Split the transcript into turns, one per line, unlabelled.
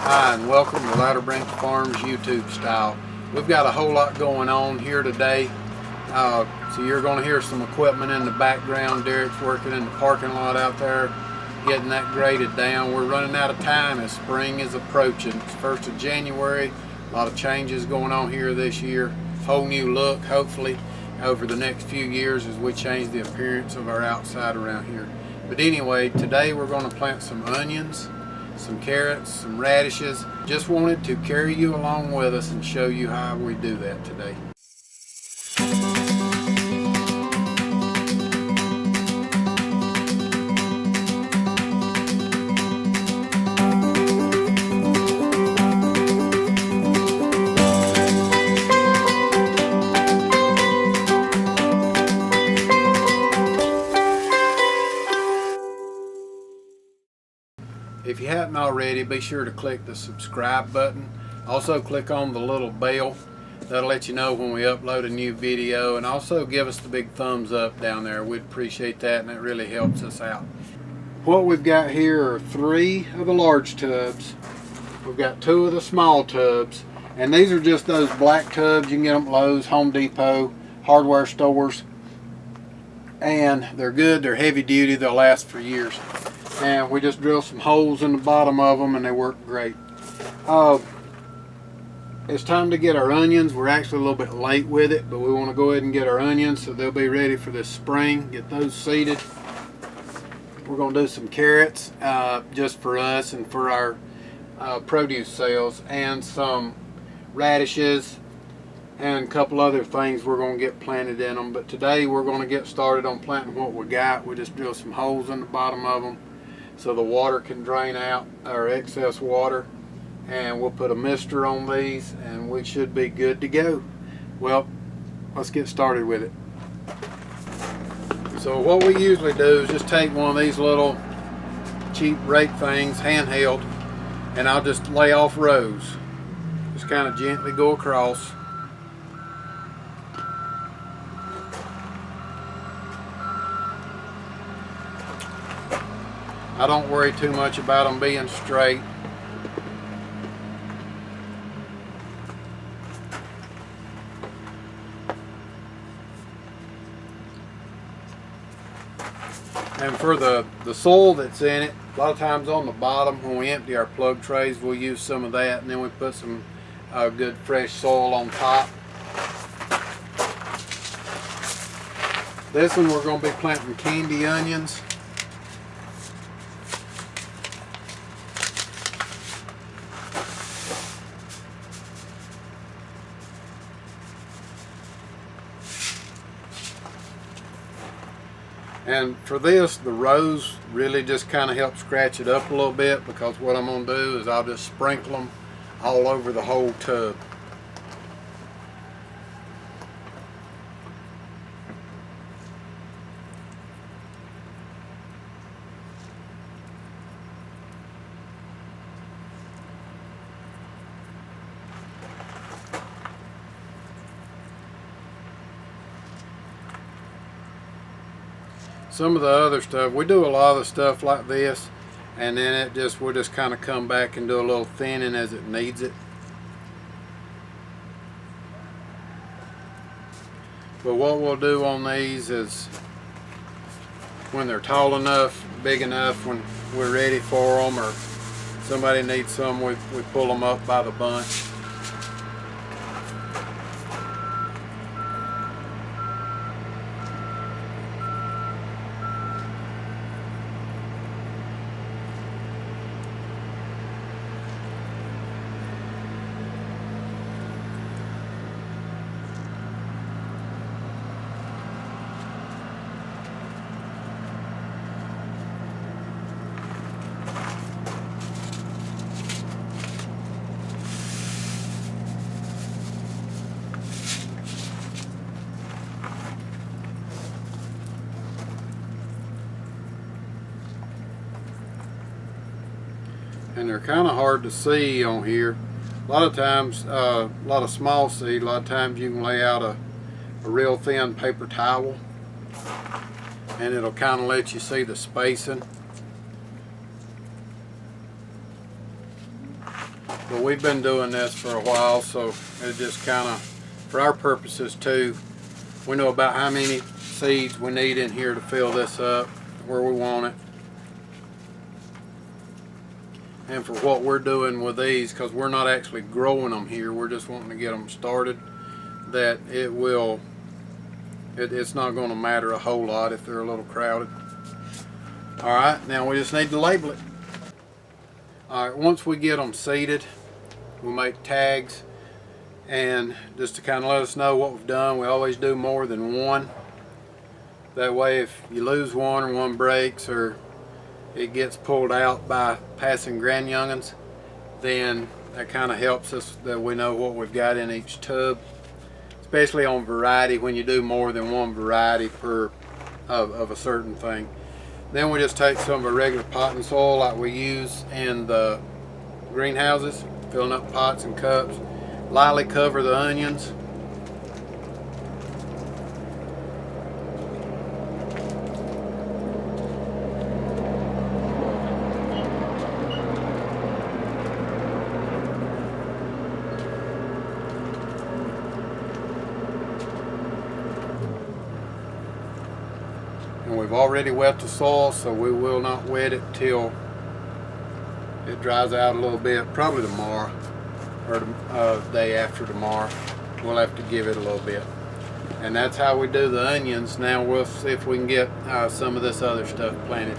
Hi, and welcome to Louderbranch Farms YouTube style. We've got a whole lot going on here today. So you're going to hear some equipment in the background. Derek's working in the parking lot out there, getting that graded down. We're running out of time as spring is approaching. It's 1st of January. A lot of changes going on here this year. Whole new look, hopefully, over the next few years as we change the appearance of our outside around here. But anyway, today we're going to plant some onions, some carrots, some radishes. Just wanted to carry you along with us and show you how we do that today. If you hadn't already, be sure to click the subscribe button. Also click on the little bell. That'll let you know when we upload a new video, and also give us the big thumbs up down there. We'd appreciate that, and it really helps us out. What we've got here are 3 of the large tubs. We've got 2 of the small tubs, and these are just those black tubs. You can get them at Lowe's, Home Depot, hardware stores, and they're good. They're heavy duty. They'll last for years. And we just drill some holes in the bottom of them and they work great. It's time to get our onions. We're actually a little bit late with it, but we want to go ahead and get our onions so they'll be ready for this spring. Get those seeded. We're going to do some carrots just for us and for our produce sales, and some radishes and a couple other things we're going to get planted in them. But today we're going to get started on planting what we got. We just drill some holes in the bottom of them so the water can drain out our excess water, and we'll put a mister on these and we should be good to go. Well, let's get started with it. So what we usually do is just take one of these little cheap rake things, handheld, and I'll just lay off rows. Just kind of gently go across. I don't worry too much about them being straight. And for the soil that's in it, a lot of times on the bottom when we empty our plug trays, we'll use some of that, and then we put some good fresh soil on top. This one we're going to be planting candy onions. And for this, the rows really just kind of help scratch it up a little bit, because what I'm going to do is I'll just sprinkle them all over the whole tub. Some of the other stuff, we do a lot of stuff like this, and then we'll just kind of come back and do a little thinning as it needs it. But what we'll do on these is, when they're tall enough, big enough, when we're ready for them, or somebody needs some, we pull them up by the bunch. And they're kind of hard to see on here. A lot of times, a lot of small seed, a lot of times you can lay out a real thin paper towel and it'll kind of let you see the spacing. But we've been doing this for a while, so it just kind of, for our purposes too, we know about how many seeds we need in here to fill this up where we want it. And for what we're doing with these, because we're not actually growing them here, we're just wanting to get them started, that it's not going to matter a whole lot if they're a little crowded. Alright, now we just need to label it. Alright, once we get them seeded, we make tags, and just to kind of let us know what we've done, we always do more than one. That way if you lose one or one breaks or it gets pulled out by passing grand youngins, then that kind of helps us that we know what we've got in each tub, especially on variety when you do more than one variety per of a certain thing. Then we just take some of our regular potting soil like we use in the greenhouses, filling up pots and cups, lightly cover the onions. And we've already wet the soil, so we will not wet it till it dries out a little bit, probably tomorrow or the day after tomorrow. We'll have to give it a little bit. And that's how we do the onions. Now we'll see if we can get some of this other stuff planted.